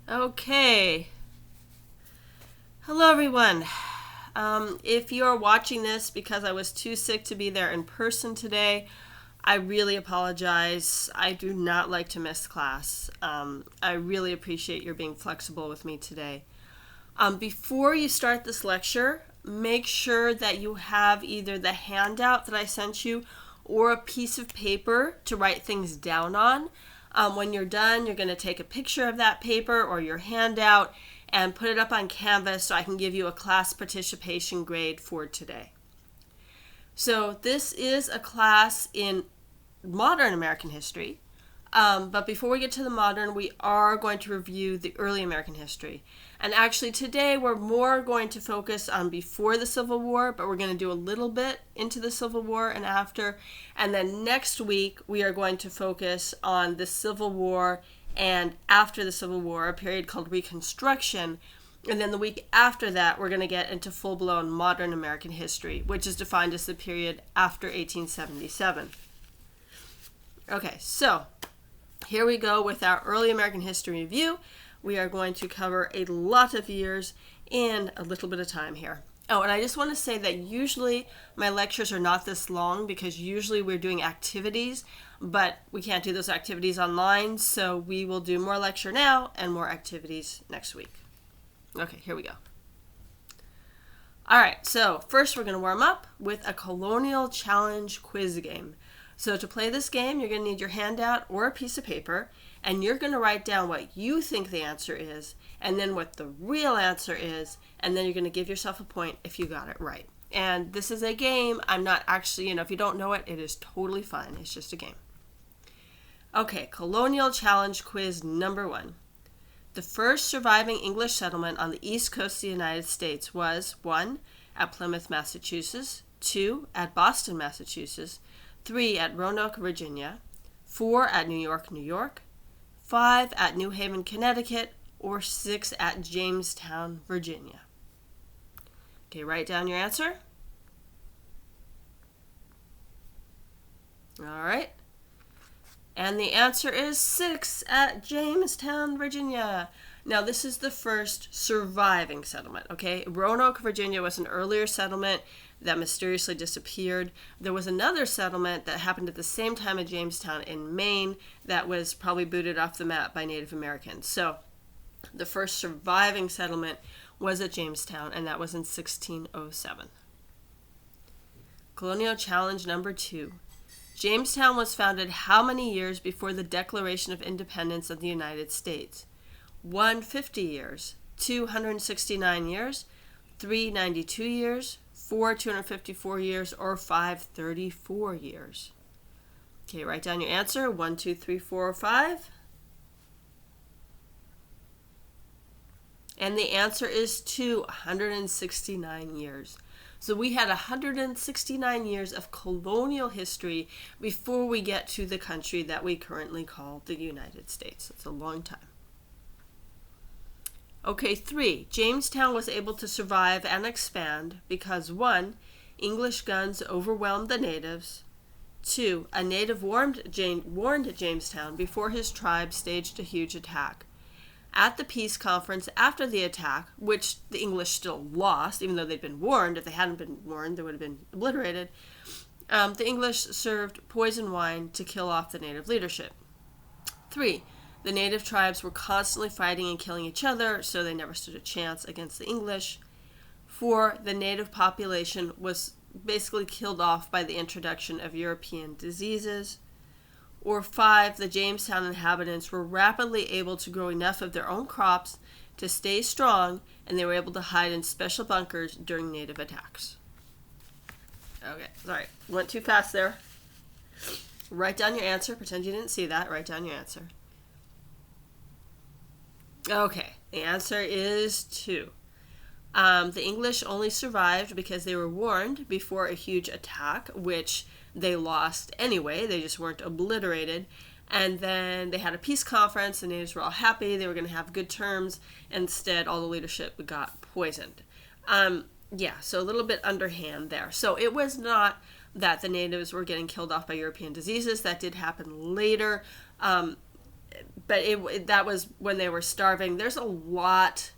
Okay. Hello, everyone. If you're watching this because I was too sick to be there in person today, I really apologize. I do not like to miss class. I really appreciate your being flexible with me today. Before you start this lecture, make sure that you have either the handout that I sent you or a piece of paper to write things down on. When you're done, you're going to take a picture of that paper or your handout and put it up on Canvas so I can give you a class participation grade for today. So this is a class in modern American history. But before we get to the modern, we are going to review the early American history. And actually today we're more going to focus on before the Civil War, but we're going to do a little bit into the Civil War and after. And then next week we are going to focus on the Civil War and after the Civil War, a period called Reconstruction. And then the week after that, we're going to get into full-blown modern American history, which is defined as the period after 1877. Okay, so here we go with our early American history review. We are going to cover a lot of years in a little bit of time here. Oh, and I just want to say that usually my lectures are not this long because usually we're doing activities, but we can't do those activities online, so we will do more lecture now and more activities next week. Okay, here we go. All right, so first we're going to warm up with a colonial challenge quiz game. So to play this game, you're going to need your handout or a piece of paper, and you're going to write down what you think the answer is, and then what the real answer is, and then you're going to give yourself a point if you got it right. And this is a game. I'm not actually, if you don't know it, it is totally fine. It's just a game. Okay, colonial challenge quiz number 1. The first surviving English settlement on the east coast of the United States was 1. At Plymouth, Massachusetts, 2. At Boston, Massachusetts, 3. At Roanoke, Virginia, 4. At New York, New York, 5. At New Haven, Connecticut, or 6. At Jamestown, Virginia. Okay, write down your answer. All right. And the answer is 6 at Jamestown, Virginia. Now, this is the first surviving settlement, okay? Roanoke, Virginia was an earlier settlement that mysteriously disappeared. There was another settlement that happened at the same time as Jamestown in Maine that was probably booted off the map by Native Americans. So the first surviving settlement was at Jamestown, and that was in 1607. Colonial challenge number 2. Jamestown was founded how many years before the Declaration of Independence of the United States? 1, 50 years, 2, 169 years, 3, 92 years, 4, 254 years, or 5, 34 years. Okay, write down your answer. 1, 2, 3, 4, or 5. And the answer is 2, 169 years. So we had 169 years of colonial history before we get to the country that we currently call the United States. It's a long time. Okay, 3. Jamestown was able to survive and expand because 1. English guns overwhelmed the natives. 2. A native warned Jamestown before his tribe staged a huge attack. At the peace conference after the attack, which the English still lost, even though they'd been warned. If they hadn't been warned, they would have been obliterated. The English served poison wine to kill off the native leadership. 3. The native tribes were constantly fighting and killing each other, so they never stood a chance against the English. 4. The native population was basically killed off by the introduction of European diseases. Or 5, the Jamestown inhabitants were rapidly able to grow enough of their own crops to stay strong, and they were able to hide in special bunkers during native attacks. Okay, sorry, went too fast there. Write down your answer. Pretend you didn't see that. Write down your answer. Okay, the answer is 2. The English only survived because they were warned before a huge attack, which they lost anyway. They just weren't obliterated. And then they had a peace conference. The natives were all happy. They were going to have good terms. Instead, all the leadership got poisoned. So a little bit underhand there. So it was not that the natives were getting killed off by European diseases. That did happen later. but that was when they were starving. There's a lot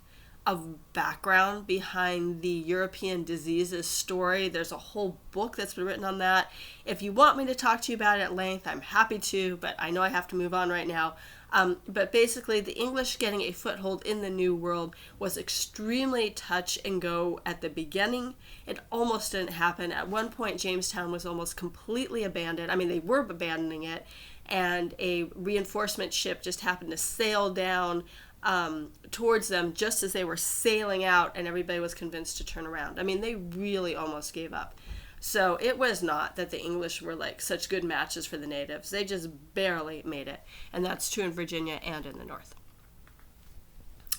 of background behind the European diseases story. There's a whole book that's been written on that. If you want me to talk to you about it at length, I'm happy to, but I know I have to move on right now. But basically, the English getting a foothold in the New World was extremely touch and go at the beginning. It almost didn't happen. At one point, Jamestown was almost completely abandoned. I mean, they were abandoning it, and a reinforcement ship just happened to sail down towards them just as they were sailing out, and everybody was convinced to turn around. I mean, they really almost gave up. So it was not that the English were like such good matches for the natives. They just barely made it. And that's true in Virginia and in the North.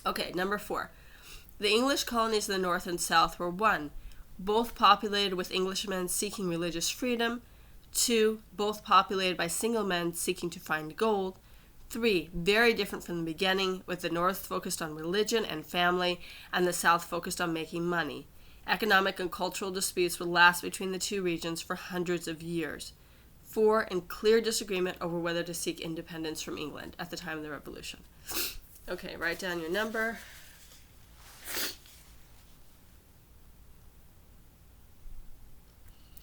Okay, number 4. The English colonies in the North and South were 1, both populated with Englishmen seeking religious freedom. 2, both populated by single men seeking to find gold. 3, very different from the beginning, with the North focused on religion and family, and the South focused on making money. Economic and cultural disputes would last between the two regions for hundreds of years. 4, in clear disagreement over whether to seek independence from England at the time of the Revolution. Okay, write down your number.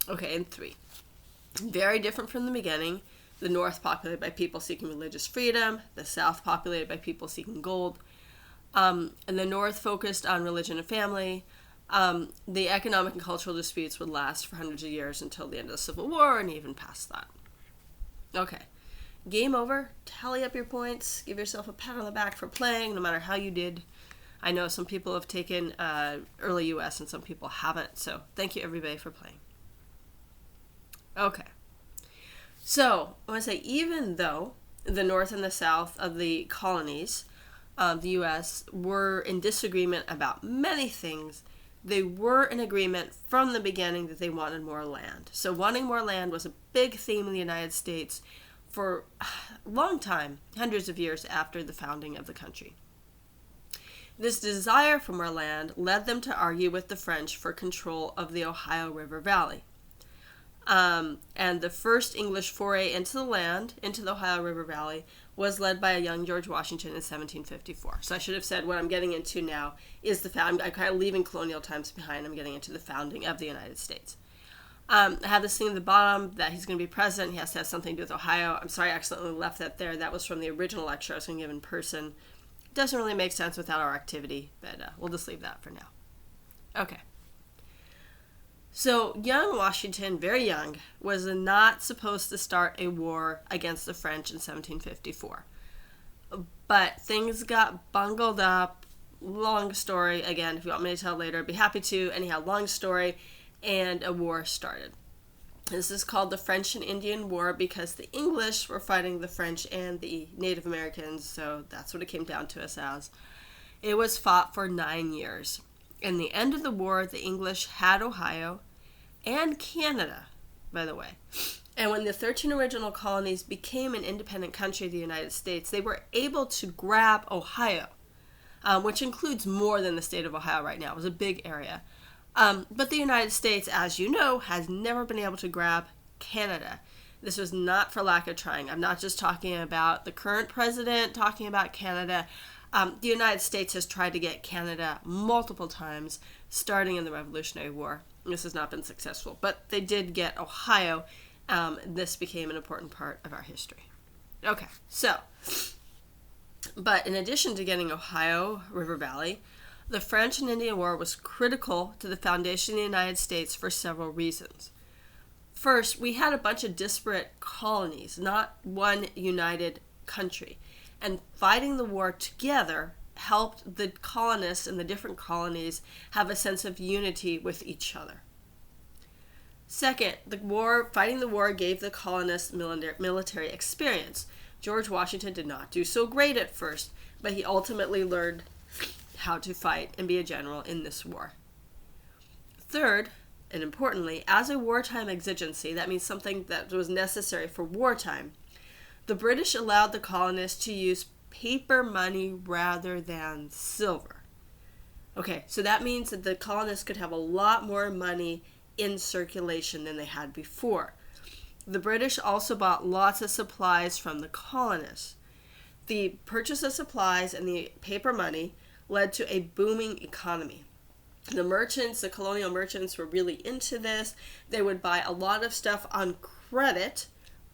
Okay, and 3. Very different from the beginning. The North populated by people seeking religious freedom. The South populated by people seeking gold. And the North focused on religion and family. The economic and cultural disputes would last for hundreds of years until the end of the Civil War and even past that. Okay, game over. Tally up your points. Give yourself a pat on the back for playing, no matter how you did. I know some people have taken early U.S. and some people haven't, so thank you everybody for playing. Okay, so I want to say even though the North and the South of the colonies of the U.S. were in disagreement about many things, they were in agreement from the beginning that they wanted more land. So wanting more land was a big theme in the United States for a long time, hundreds of years after the founding of the country. This desire for more land led them to argue with the French for control of the Ohio River Valley. And the first English foray into the land, into the Ohio River Valley, was led by a young George Washington in 1754. So I should have said what I'm getting into now is I'm kind of leaving colonial times behind. I'm getting into the founding of the United States. I have this thing at the bottom that he's going to be president. He has to have something to do with Ohio. I'm sorry I accidentally left that there. That was from the original lecture I was going to give in person. It doesn't really make sense without our activity, but we'll just leave that for now. Okay. So young Washington, very young, was not supposed to start a war against the French in 1754. But things got bungled up. Long story. Again, if you want me to tell later, I'd be happy to. Anyhow, long story. And a war started. This is called the French and Indian War because the English were fighting the French and the Native Americans, so that's what it came down to us as. It was fought for 9 years. In the end of the war, the English had Ohio and Canada, by the way. And when the 13 original colonies became an independent country of the United States, they were able to grab Ohio, which includes more than the state of Ohio right now. It was a big area. But the United States, as you know, has never been able to grab Canada. This was not for lack of trying. I'm not just talking about the current president talking about Canada. The United States has tried to get Canada multiple times, starting in the Revolutionary War. This has not been successful, but they did get Ohio. This became an important part of our history. Okay, so, but in addition to getting Ohio River Valley, the French and Indian War was critical to the foundation of the United States for several reasons. First, we had a bunch of disparate colonies, not one united country. And fighting the war together helped the colonists in the different colonies have a sense of unity with each other. Second, fighting the war gave the colonists military experience. George Washington did not do so great at first, but he ultimately learned how to fight and be a general in this war. Third, and importantly, as a wartime exigency, that means something that was necessary for wartime, the British allowed the colonists to use paper money rather than silver. Okay, so that means that the colonists could have a lot more money in circulation than they had before. The British also bought lots of supplies from the colonists. The purchase of supplies and the paper money led to a booming economy. The merchants, the colonial merchants, were really into this. They would buy a lot of stuff on credit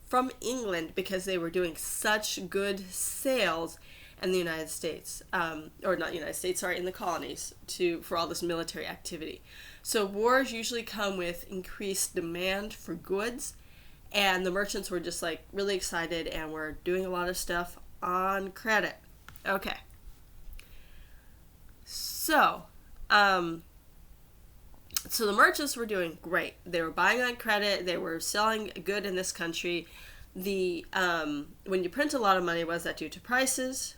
from England because they were doing such good sales in the United States, or not United States, sorry, in the colonies for all this military activity. So wars usually come with increased demand for goods, and the merchants were just like really excited and were doing a lot of stuff on credit. Okay. So the merchants were doing great. They were buying on credit. They were selling good in this country. When you print a lot of money, what does that do to prices?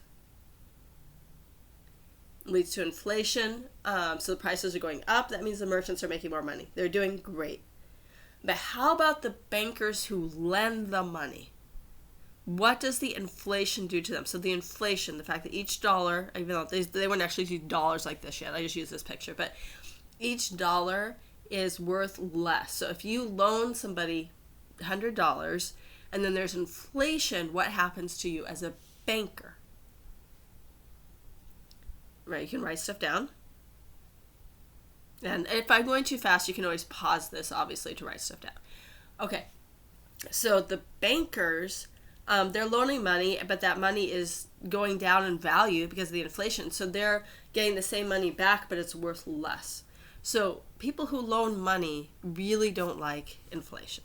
Leads to inflation. So the prices are going up. That means the merchants are making more money. They're doing great. But how about the bankers who lend the money? What does the inflation do to them? So the inflation, the fact that each dollar, even though they wouldn't actually use dollars like this yet, I just use this picture, but each dollar is worth less. So if you loan somebody $100 and then there's inflation, what happens to you as a banker? Right, you can write stuff down. And if I'm going too fast, you can always pause this, obviously, to write stuff down. Okay, so the bankers, they're loaning money, but that money is going down in value because of the inflation. So they're getting the same money back, but it's worth less. So people who loan money really don't like inflation.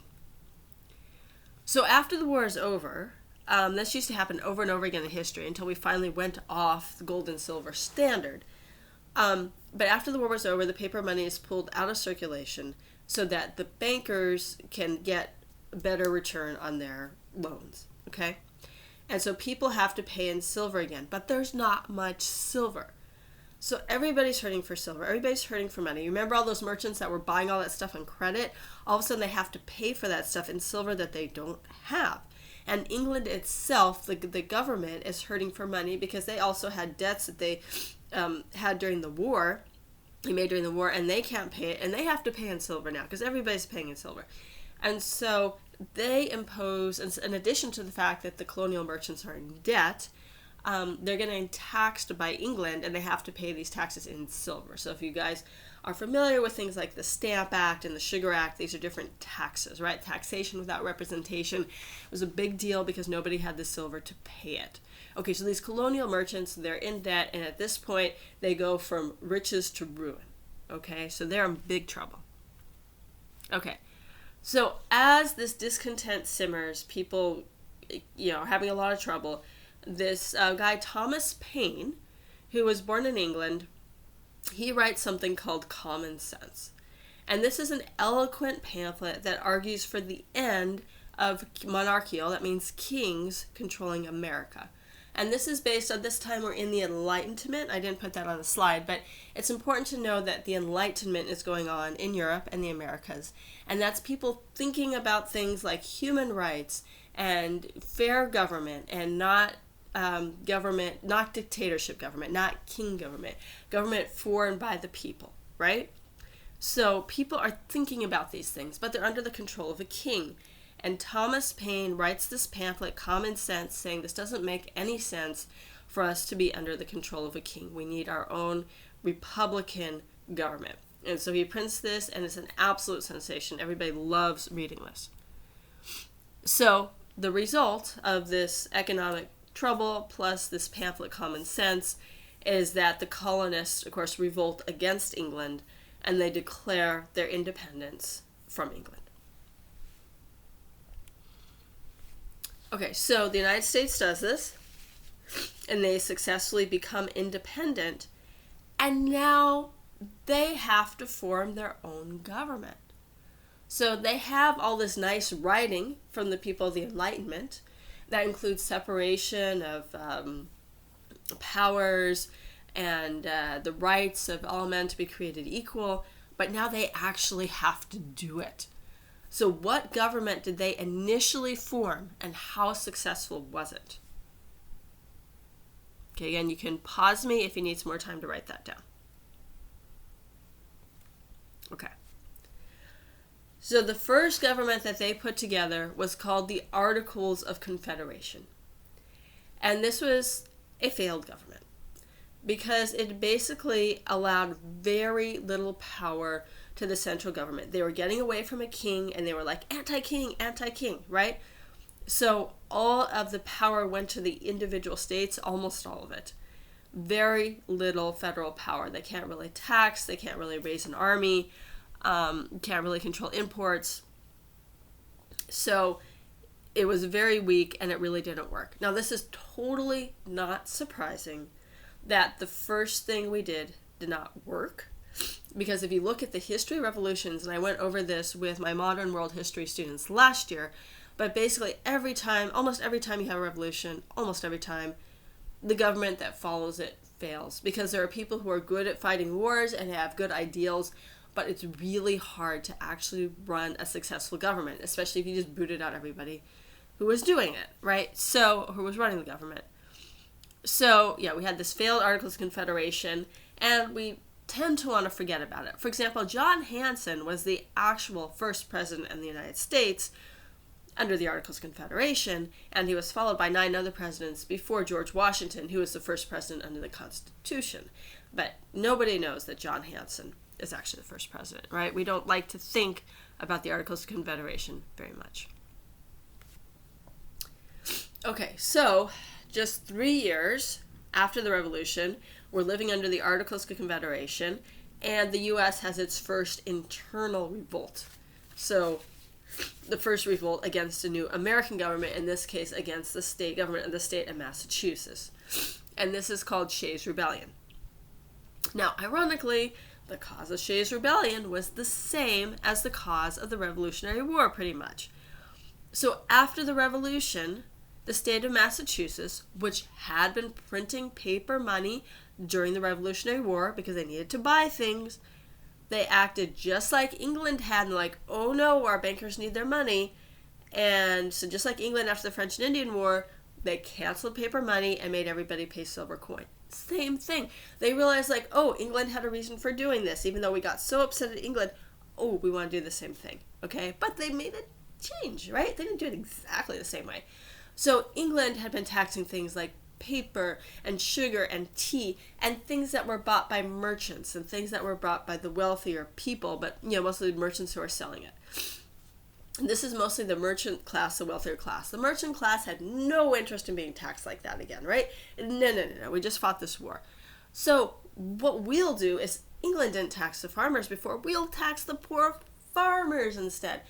So after the war is over, this used to happen over and over again in history until we finally went off the gold and silver standard. But after the war was over, the paper money is pulled out of circulation so that the bankers can get a better return on their loans. Okay? And so people have to pay in silver again, but there's not much silver. So everybody's hurting for silver. Everybody's hurting for money. You remember all those merchants that were buying all that stuff on credit? All of a sudden they have to pay for that stuff in silver that they don't have. And England itself, the government, is hurting for money because they also had debts that they had during the war, they made during the war, and they can't pay it, and they have to pay in silver now because everybody's paying in silver. And so they impose, in addition to the fact that the colonial merchants are in debt, they're getting taxed by England, and they have to pay these taxes in silver. So if you guys are familiar with things like the Stamp Act and the Sugar Act, these are different taxes, right? Taxation without representation was a big deal because nobody had the silver to pay it. Okay, so these colonial merchants, they're in debt, and at this point, they go from riches to ruin. Okay, so they're in big trouble. Okay, so as this discontent simmers, people, are having a lot of trouble. This guy, Thomas Paine, who was born in England, he writes something called Common Sense. And this is an eloquent pamphlet that argues for the end of monarchical, that means kings controlling America. And this is based on this time we're in the Enlightenment. I didn't put that on the slide, but it's important to know that the Enlightenment is going on in Europe and the Americas. And that's people thinking about things like human rights and fair government and not government, not dictatorship government, not king government, government for and by the people, right? So people are thinking about these things, but they're under the control of a king. And Thomas Paine writes this pamphlet, Common Sense, saying this doesn't make any sense for us to be under the control of a king. We need our own republican government. And so he prints this, and it's an absolute sensation. Everybody loves reading this. So the result of this economic trouble plus this pamphlet Common Sense is that the colonists, of course, revolt against England, and they declare their independence from England. Okay, so the United States does this, and they successfully become independent, and now they have to form their own government. So they have all this nice writing from the people of the Enlightenment that includes separation of powers and the rights of all men to be created equal, but now they actually have to do it. So what government did they initially form, and how successful was it? Okay, again, you can pause me if you need some more time to write that down. Okay. So the first government that they put together was called the Articles of Confederation. And this was a failed government because it basically allowed very little power to the central government. They were getting away from a king, and they were like, anti-king, anti-king, right? So all of the power went to the individual states, almost all of it. Very little federal power. They can't really tax, they can't really raise an army, can't really control imports. So it was very weak, and it really didn't work. Now, this is totally not surprising that the first thing we did not work, because if you look at the history of revolutions, and I went over this with my modern world history students last year, but basically almost every time you have a revolution, almost every time, the government that follows it fails, because there are people who are good at fighting wars and have good ideals, but it's really hard to actually run a successful government, especially if you just booted out everybody who was doing it, right? So, who was running the government. So, yeah, we had this failed Articles of Confederation, and we tend to want to forget about it. For example, John Hanson was the actual first president in the United States under the Articles of Confederation, and he was followed by 9 other presidents before George Washington, who was the first president under the Constitution. But nobody knows that John Hanson is actually the first president, right? We don't like to think about the Articles of Confederation very much. Okay, so just 3 years after the revolution, we're living under the Articles of Confederation, and the U.S. has its first internal revolt. So the first revolt against a new American government, in this case against the state government of the state of Massachusetts. And this is called Shays' Rebellion. Now, ironically, the cause of Shays' Rebellion was the same as the cause of the Revolutionary War, pretty much. So after the revolution, the state of Massachusetts, which had been printing paper money during the Revolutionary War because they needed to buy things, they acted just like England had, and like, oh no, our bankers need their money. And so just like England after the French and Indian War, they canceled paper money and made everybody pay silver coin. Same thing. They realized like, oh, England had a reason for doing this. Even though we got so upset at England, oh, we want to do the same thing. Okay? But they made a change, right? They didn't do it exactly the same way. So England had been taxing things like paper and sugar and tea and things that were bought by merchants and things that were bought by the wealthier people, but mostly the merchants who are selling it. And this is mostly the merchant class, the wealthier class. The merchant class had no interest in being taxed like that again, right? No. We just fought this war. So what we'll do is, England didn't tax the farmers before, we'll tax the poor farmers instead.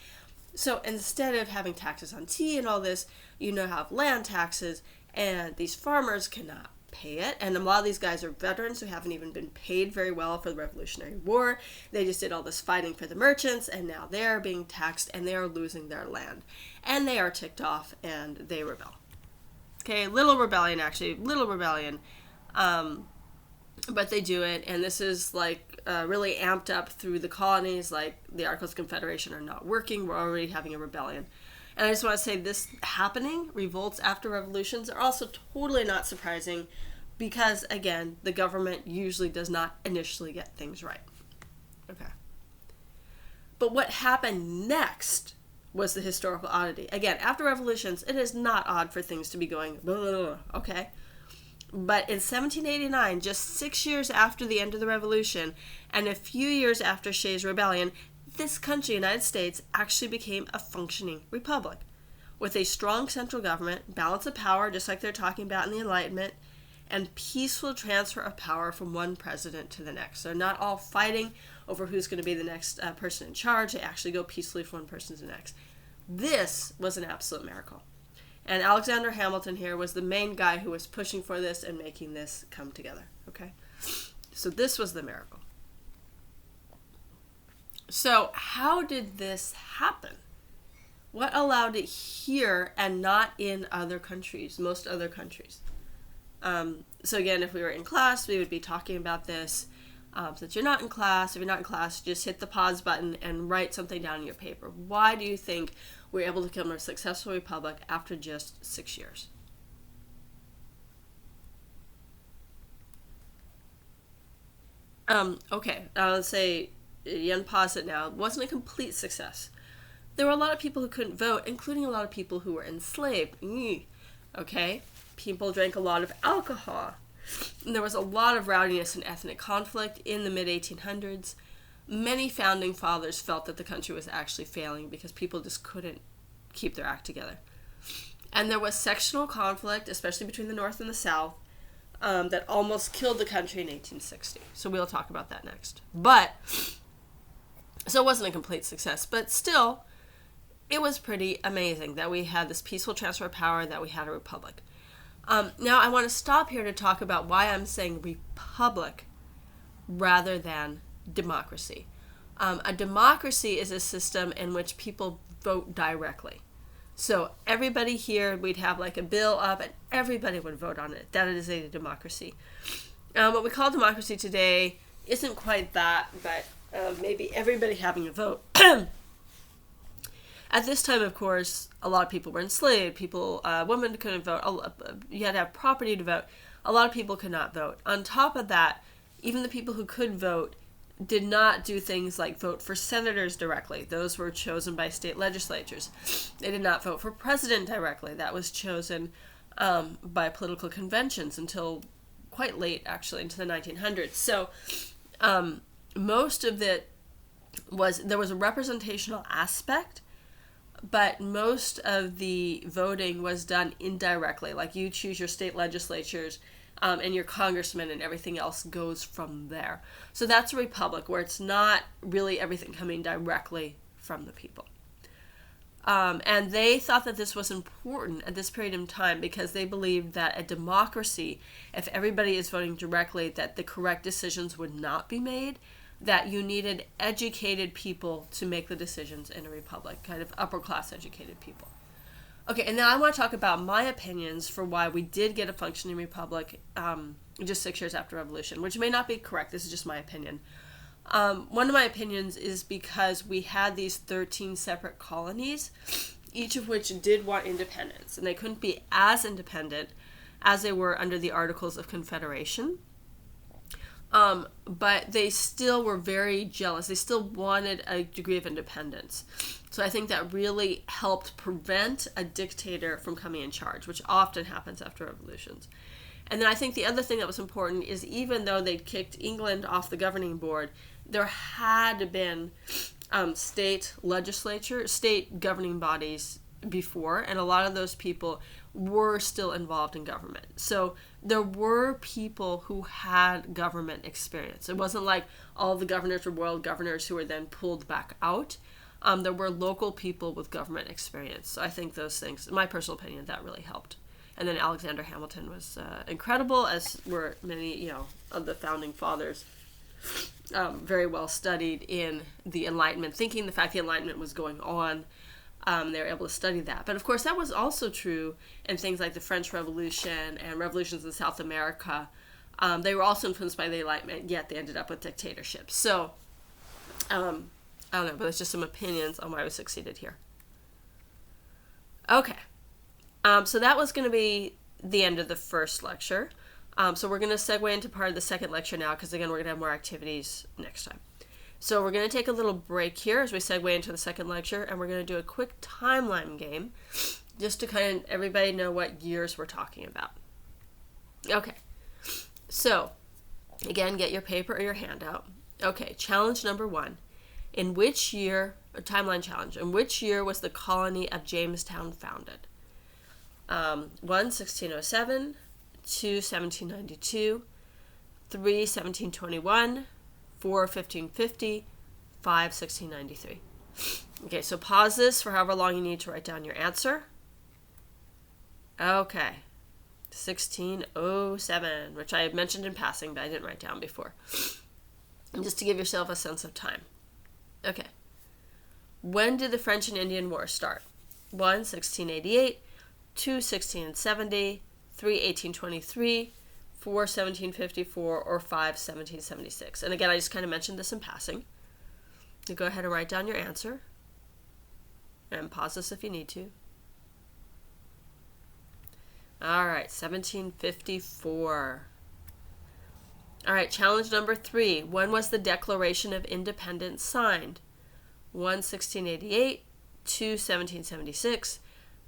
So instead of having taxes on tea and all this, have land taxes, and these farmers cannot pay it. And a lot of these guys are veterans who haven't even been paid very well for the Revolutionary War. They just did all this fighting for the merchants, and now they're being taxed, and they are losing their land. And they are ticked off, and they rebel. Okay, little rebellion. But they do it, and this is really amped up through the colonies. Like, the Articles of Confederation are not working. We're already having a rebellion. And I just want to say, this happening, revolts after revolutions, are also totally not surprising because, again, the government usually does not initially get things right. Okay. But what happened next was the historical oddity. Again, after revolutions, it is not odd for things to be going, blah, blah, blah, okay? But in 1789, just 6 years after the end of the revolution, and a few years after Shays' Rebellion, this country, United States, actually became a functioning republic with a strong central government, balance of power, just like they're talking about in the Enlightenment, and peaceful transfer of power from one president to the next. They're not all fighting over who's going to be the next person in charge. They actually go peacefully from one person to the next. This was an absolute miracle. And Alexander Hamilton here was the main guy who was pushing for this and making this come together. Okay? So this was the miracle. So how did this happen? What allowed it here and not in other countries, most other countries? So again, if we were in class, we would be talking about this. Since you're not in class, if you're not in class, just hit the pause button and write something down in your paper. Why do you think we're able to become a successful republic after just 6 years? Okay, let's say, you unpause it now. It wasn't a complete success. There were a lot of people who couldn't vote, including a lot of people who were enslaved. Okay? People drank a lot of alcohol. And there was a lot of rowdiness and ethnic conflict in the mid-1800s. Many founding fathers felt that the country was actually failing because people just couldn't keep their act together. And there was sectional conflict, especially between the North and the South, that almost killed the country in 1860. So we'll talk about that next. So it wasn't a complete success, but still, it was pretty amazing that we had this peaceful transfer of power, that we had a republic. Now, I want to stop here to talk about why I'm saying republic rather than democracy. A democracy is a system in which people vote directly. So everybody here, we'd have like a bill up and everybody would vote on it. That is a democracy. What we call democracy today isn't quite that, but maybe everybody having a vote. At this time, of course, a lot of people were enslaved. Women couldn't vote. You had to have property to vote. A lot of people could not vote. On top of that, even the people who could vote did not do things like vote for senators directly. Those were chosen by state legislatures. They did not vote for president directly. That was chosen by political conventions until quite late, actually, into the 1900s. So most of it there was a representational aspect, but most of the voting was done indirectly. Like you choose your state legislatures and your congressmen, and everything else goes from there. So that's a republic where it's not really everything coming directly from the people. And they thought that this was important at this period in time because they believed that a democracy, if everybody is voting directly, that the correct decisions would not be made, that you needed educated people to make the decisions in a republic, kind of upper class educated people. Okay, and now I want to talk about my opinions for why we did get a functioning republic just 6 years after Revolution, which may not be correct. This is just my opinion. One of my opinions is because we had these 13 separate colonies, each of which did want independence, and they couldn't be as independent as they were under the Articles of Confederation. But they still were very jealous. They still wanted a degree of independence. So I think that really helped prevent a dictator from coming in charge, which often happens after revolutions. And then I think the other thing that was important is even though they'd kicked England off the governing board, there had been state governing bodies before, and a lot of those people were still involved in government. So there were people who had government experience. It wasn't like all the governors were royal governors who were then pulled back out. There were local people with government experience. So I think those things, in my personal opinion, that really helped. And then Alexander Hamilton was incredible, as were many, of the founding fathers. Very well studied in the Enlightenment, thinking the fact the Enlightenment was going on. They were able to study that. But of course, that was also true in things like the French Revolution and revolutions in South America. They were also influenced by the Enlightenment, yet they ended up with dictatorships. So, I don't know, but it's just some opinions on why we succeeded here. Okay. So that was going to be the end of the first lecture. So we're going to segue into part of the second lecture now, because again, we're going to have more activities next time. So we're going to take a little break here as we segue into the second lecture, and we're going to do a quick timeline game just to kind of everybody know what years we're talking about. Okay, so again, get your paper or your handout. Okay, challenge number 1. In which year, a timeline challenge, in which year was the colony of Jamestown founded? 1, 1607, 2, 1792, 3, 1721, 4, 1550, 5, 1693. Okay, so pause this for however long you need to write down your answer. Okay, 1607, which I had mentioned in passing, but I didn't write down before. And just to give yourself a sense of time. Okay. When did the French and Indian War start? 1, 1688, 2, 1670, 3, 1823, 4, 1754, or 5, 1776. And again, I just kind of mentioned this in passing. You go ahead and write down your answer. And pause this if you need to. All right, 1754. All right, challenge number 3. When was the Declaration of Independence signed? 1, 1688, 2, 1776,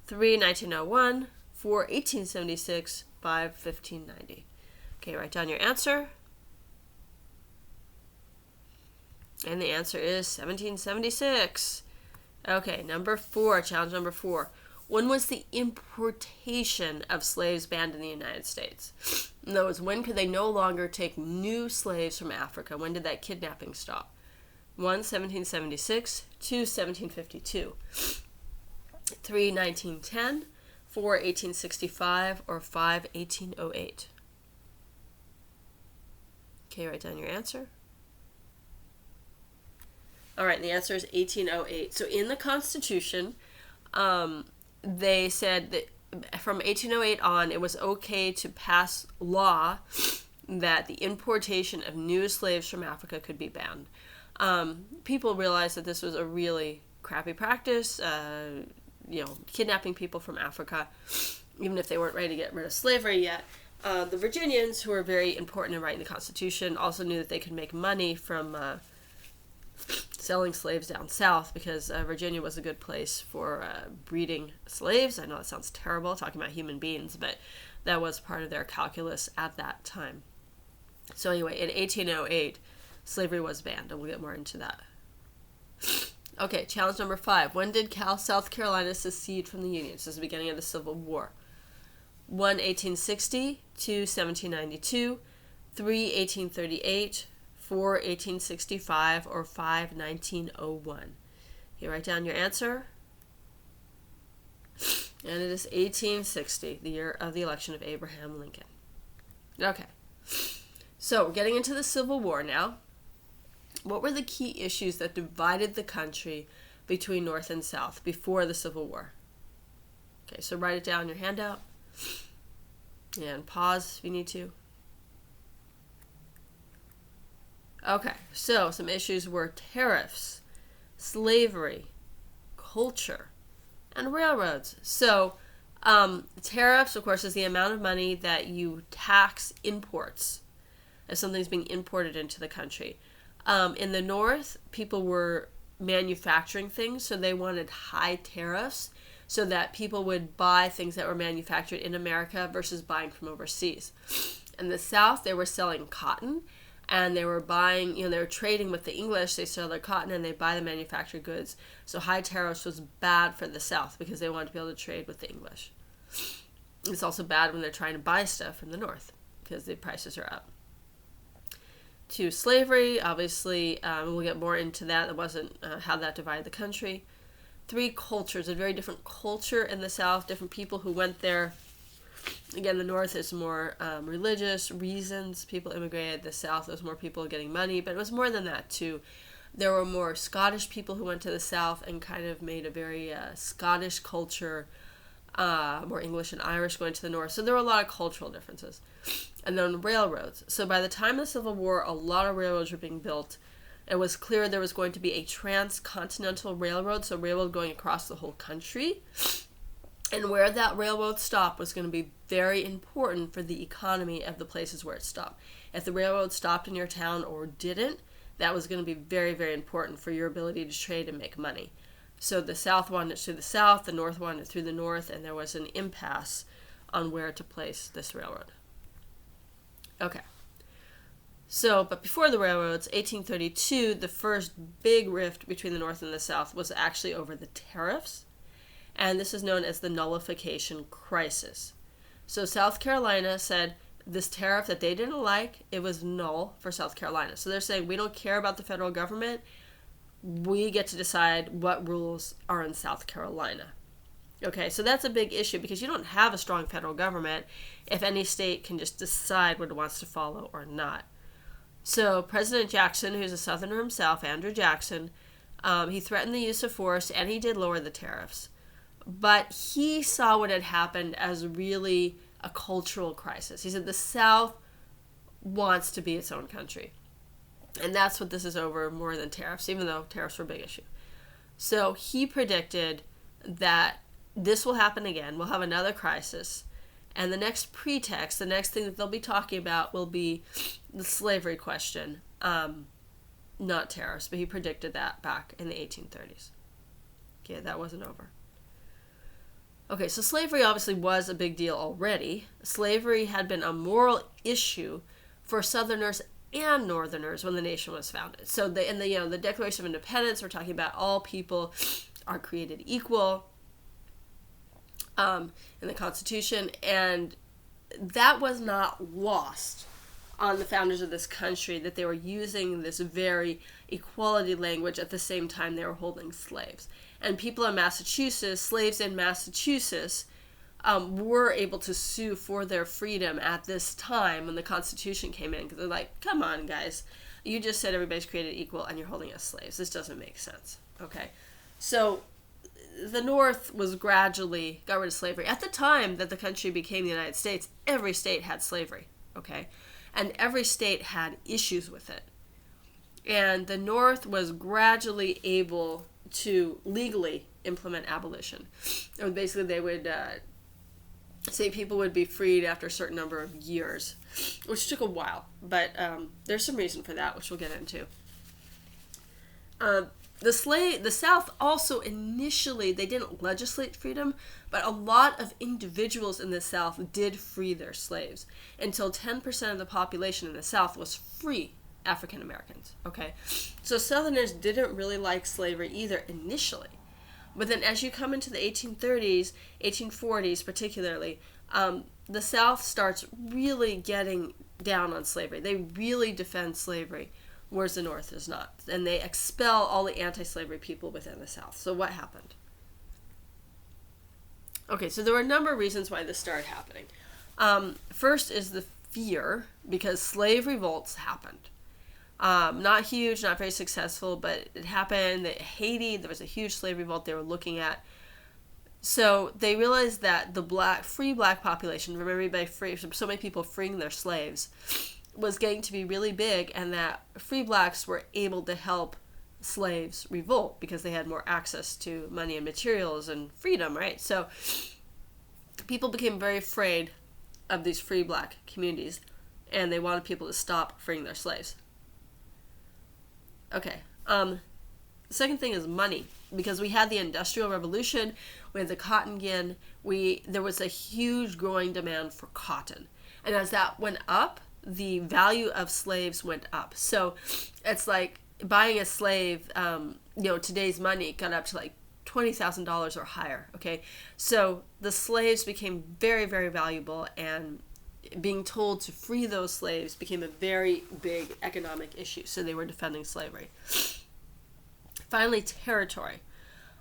3, 1901, 4, 4, 1876, 5, 1590. Okay, write down your answer. And the answer is 1776. Okay, number 4, challenge number 4. When was the importation of slaves banned in the United States? In other words, when could they no longer take new slaves from Africa? When did that kidnapping stop? 1, 1776, 2, 1752, 3, 1910, 4, 1865, or 5, 1808. Okay, write down your answer. All right, the answer is 1808. So in the Constitution, they said that from 1808 on, it was okay to pass law that the importation of new slaves from Africa could be banned. People realized that this was a really crappy practice, kidnapping people from Africa, even if they weren't ready to get rid of slavery yet. The Virginians, who were very important in writing the Constitution, also knew that they could make money from selling slaves down south, because Virginia was a good place for breeding slaves. I know that sounds terrible, talking about human beings, but that was part of their calculus at that time. So anyway, in 1808, slavery was banned, and we'll get more into that. Okay, challenge number 5. When did South Carolina secede from the Union? This is the beginning of the Civil War. 1, 1860, 2, 1792, 3, 1838, 4, 1865, or 5, 1901. You write down your answer. And it is 1860, the year of the election of Abraham Lincoln. Okay, so we're getting into the Civil War now. What were the key issues that divided the country between North and South before the Civil War? Okay, so write it down in your handout. And pause if you need to. Okay, so some issues were tariffs, slavery, culture, and railroads. So tariffs, of course, is the amount of money that you tax imports if something's being imported into the country. In the North, people were manufacturing things, so they wanted high tariffs so that people would buy things that were manufactured in America versus buying from overseas. In the South, they were selling cotton, and they were buying, they were trading with the English. They sell their cotton and they buy the manufactured goods. So high tariffs was bad for the South because they wanted to be able to trade with the English. It's also bad when they're trying to buy stuff from the North because the prices are up. 2, slavery, obviously, we'll get more into that. It wasn't how that divided the country. 3, cultures, a very different culture in the South, different people who went there. Again, the North is more religious reasons. People immigrated. The South, there's more people getting money, but it was more than that, too. There were more Scottish people who went to the South and kind of made a very Scottish culture, more English and Irish going to the North. So there were a lot of cultural differences. And then railroads. So by the time of the Civil War, a lot of railroads were being built. It was clear there was going to be a transcontinental railroad, so railroad going across the whole country. And where that railroad stopped was going to be very important for the economy of the places where it stopped. If the railroad stopped in your town or didn't, that was going to be very, very important for your ability to trade and make money. So the South wanted it through the South, the North wanted it through the North, and there was an impasse on where to place this railroad. Okay. So, but before the railroads, 1832, the first big rift between the North and the South was actually over the tariffs. And this is known as the nullification crisis. So South Carolina said this tariff that they didn't like, it was null for South Carolina. So they're saying, we don't care about the federal government. We get to decide what rules are in South Carolina. Okay, so that's a big issue because you don't have a strong federal government if any state can just decide what it wants to follow or not. So President Jackson, who's a Southerner himself, Andrew Jackson, he threatened the use of force and he did lower the tariffs. But he saw what had happened as really a cultural crisis. He said the South wants to be its own country. And that's what this is over more than tariffs, even though tariffs were a big issue. So he predicted that this will happen again. We'll have another crisis. And the next pretext, the next thing that they'll be talking about will be the slavery question, not tariffs. But he predicted that back in the 1830s. Okay, that wasn't over. Okay, so slavery obviously was a big deal already. Slavery had been a moral issue for Southerners and Northerners when the nation was founded. So the Declaration of Independence, we're talking about all people are created equal in the Constitution, and that was not lost on the founders of this country, that they were using this very equality language at the same time they were holding slaves. And people in Massachusetts, slaves in Massachusetts, were able to sue for their freedom at this time when the Constitution came in, because they're like, come on, guys, you just said everybody's created equal and you're holding us slaves. This doesn't make sense. Okay, so the North was gradually got rid of slavery. At the time that the country became the United States, every state had slavery, okay? And every state had issues with it. And the North was gradually able to legally implement abolition. And basically they would say people would be freed after a certain number of years, which took a while, but there's some reason for that, which we'll get into. The South also initially, they didn't legislate freedom, but a lot of individuals in the South did free their slaves, until 10% of the population in the South was free African Americans, okay? So Southerners didn't really like slavery either initially. But then as you come into the 1830s, 1840s particularly, the South starts really getting down on slavery. They really defend slavery, whereas the North is not. And they expel all the anti-slavery people within the South. So what happened? Okay, so there were a number of reasons why this started happening. First is the fear, because slave revolts happened. Not huge, not very successful, but it happened. Haiti, there was a huge slave revolt they were looking at. So they realized that the free black population, remember by free, so many people freeing their slaves, was getting to be really big, and that free blacks were able to help slaves revolt because they had more access to money and materials and freedom, right? So people became very afraid of these free black communities, and they wanted people to stop freeing their slaves. Okay, the second thing is money, because we had the Industrial Revolution, we had the cotton gin, there was a huge growing demand for cotton, and as that went up, the value of slaves went up. So it's like buying a slave, today's money got up to like $20,000 or higher, okay? So the slaves became very, very valuable, and being told to free those slaves became a very big economic issue. So they were defending slavery. Finally, territory.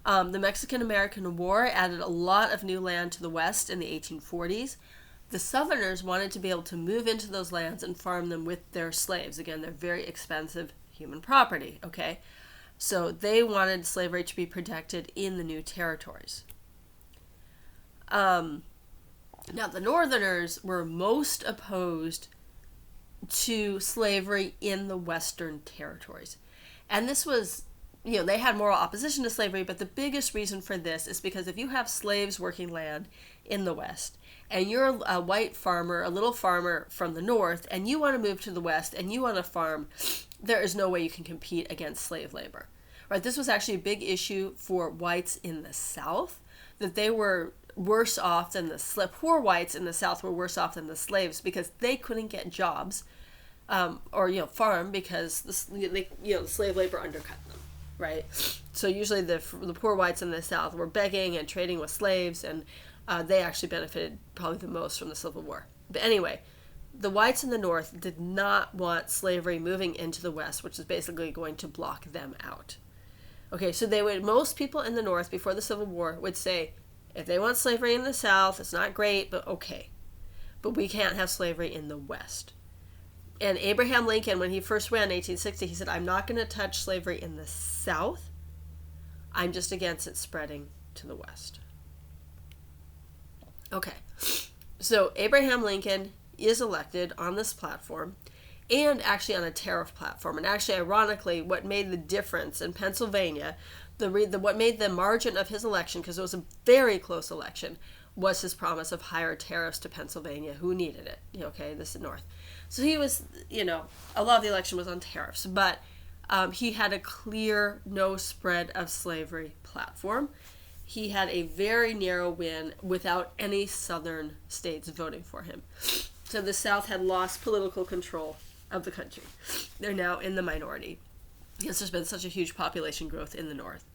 The Mexican-American War added a lot of new land to the West in the 1840s. The Southerners wanted to be able to move into those lands and farm them with their slaves. Again, they're very expensive human property, okay? So they wanted slavery to be protected in the new territories. Now, the Northerners were most opposed to slavery in the Western territories. And this was, they had moral opposition to slavery, but the biggest reason for this is because if you have slaves working land in the West, and you're a white farmer, a little farmer from the North, and you want to move to the West, and you want to farm, there is no way you can compete against slave labor. Right? This was actually a big issue for whites in the South, that they were worse off than poor whites in the South were worse off than the slaves, because they couldn't get jobs or farm, because the slave labor undercut them, right? So usually the poor whites in the South were begging and trading with slaves, and they actually benefited probably the most from the Civil War. But anyway, the whites in the North did not want slavery moving into the West, which is basically going to block them out. Okay, so most people in the North before the Civil War would say, if they want slavery in the South, it's not great, but okay. But we can't have slavery in the West. And Abraham Lincoln, when he first ran in 1860, he said, I'm not going to touch slavery in the South. I'm just against it spreading to the West. Okay, so Abraham Lincoln is elected on this platform, and actually on a tariff platform. And actually, ironically, what made the difference in Pennsylvania, what made the margin of his election, because it was a very close election, was his promise of higher tariffs to Pennsylvania, who needed it. Okay, this is North. So he was, a lot of the election was on tariffs, but he had a clear no spread of slavery platform. he had a very narrow win without any southern states voting for him. So the South had lost political control of the country. They're now in the minority because there's been such a huge population growth in the North.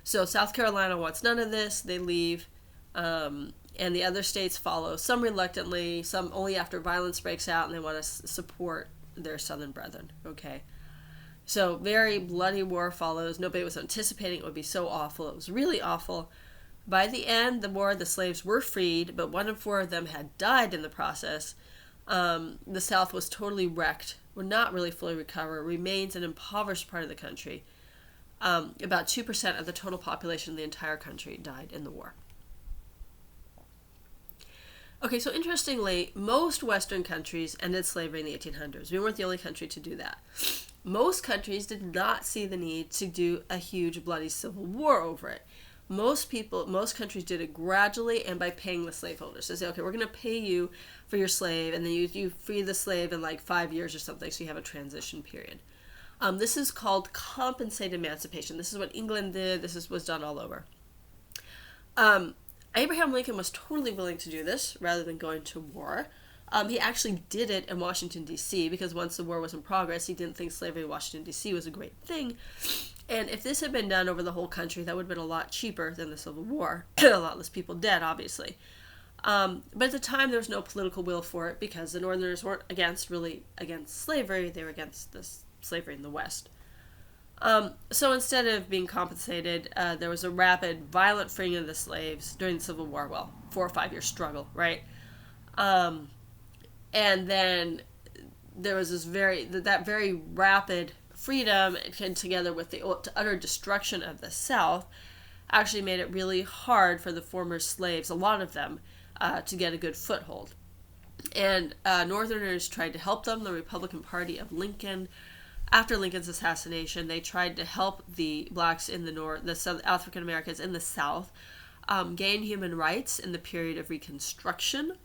So South Carolina wants none of this. They leave, and the other states follow, some reluctantly, some only after violence breaks out and they want to support their southern brethren. Okay. So very bloody war follows. Nobody was anticipating it would be so awful. It was really awful. By the end of the war, the slaves were freed, but 1 in 4 of them had died in the process. The South was totally wrecked, would not really fully recover, remains an impoverished part of the country. About 2% of the total population of the entire country died in the war. Okay, so interestingly, most Western countries ended slavery in the 1800s. We weren't the only country to do that. Most countries did not see the need to do a huge bloody civil war over it. Most countries did it gradually and by paying the slaveholders. They say, okay, we're going to pay you for your slave, and then you free the slave in like 5 years or something, so you have a transition period. This is called compensated emancipation. This is what England did. Was done all over. Abraham Lincoln was totally willing to do this rather than going to war. He actually did it in Washington, D.C., because once the war was in progress, he didn't think slavery in Washington, D.C. was a great thing. And if this had been done over the whole country, that would have been a lot cheaper than the Civil War. A lot less people dead, obviously. But at the time, there was no political will for it because the Northerners weren't really against slavery. They were against this slavery in the West. So instead of being compensated, there was a rapid, violent freeing of the slaves during the Civil War. Well, 4 or 5 year struggle, right? And then there was this very rapid freedom, together with the utter destruction of the South, actually made it really hard for the former slaves, a lot of them, to get a good foothold. And Northerners tried to help them. The Republican Party of Lincoln, after Lincoln's assassination, they tried to help the blacks in the North, the South African Americans in the South, gain human rights in the period of Reconstruction.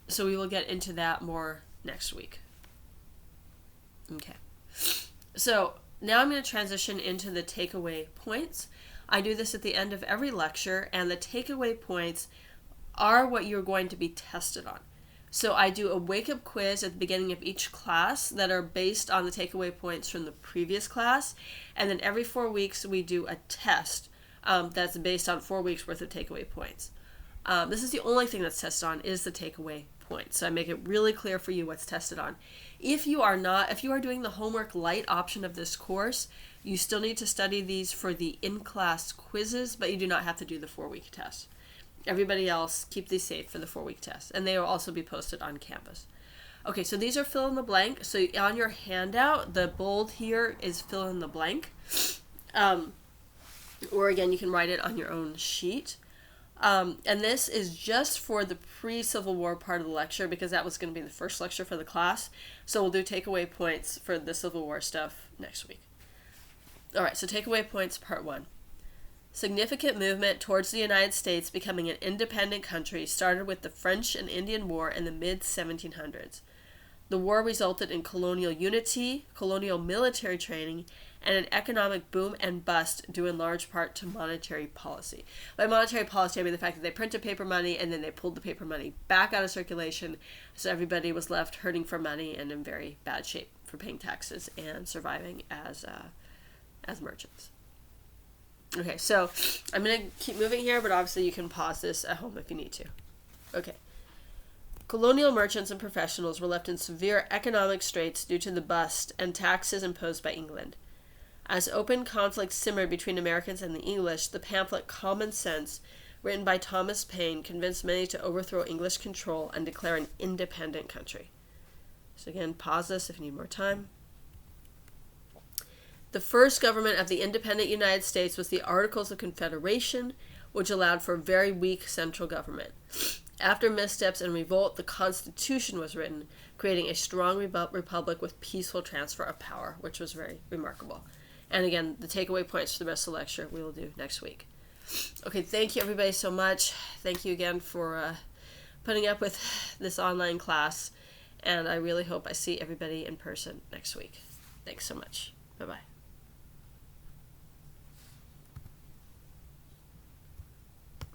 So we will get into that more next week. Okay. So now I'm going to transition into the takeaway points. I do this at the end of every lecture, and the takeaway points are what you're going to be tested on. So I do a wake-up quiz at the beginning of each class that are based on the takeaway points from the previous class, and then every 4 weeks we do a test that's based on 4 weeks worth of takeaway points. This is the only thing that's tested on is the takeaway points. So I make it really clear for you what's tested on. If you are doing the homework light option of this course, you still need to study these for the in-class quizzes, but you do not have to do the 4-week test. Everybody else, keep these safe for the 4-week test, and they will also be posted on campus. Okay, so these are fill in the blank. So on your handout, the bold here is fill in the blank. Or again, you can write it on your own sheet. And this is just for the pre-Civil War part of the lecture, because that was going to be the first lecture for the class. So we'll do takeaway points for the Civil War stuff next week. All right, so takeaway points part 1. Significant movement towards the United States becoming an independent country started with the French and Indian War in the mid-1700s. The war resulted in colonial unity, colonial military training, and an economic boom and bust due in large part to monetary policy. By monetary policy, I mean the fact that they printed paper money and then they pulled the paper money back out of circulation, so everybody was left hurting for money and in very bad shape for paying taxes and surviving as merchants. Okay, so I'm going to keep moving here, but obviously you can pause this at home if you need to. Okay. Colonial merchants and professionals were left in severe economic straits due to the bust and taxes imposed by England. As open conflict simmered between Americans and the English, the pamphlet Common Sense, written by Thomas Paine, convinced many to overthrow English control and declare an independent country. So again, pause this if you need more time. The first government of the independent United States was the Articles of Confederation, which allowed for a very weak central government. After missteps and revolt, the Constitution was written, creating a strong republic with peaceful transfer of power, which was very remarkable. And again, the takeaway points for the rest of the lecture we will do next week. Okay, thank you everybody so much. Thank you again for putting up with this online class, and I really hope I see everybody in person next week. Thanks so much. Bye-bye.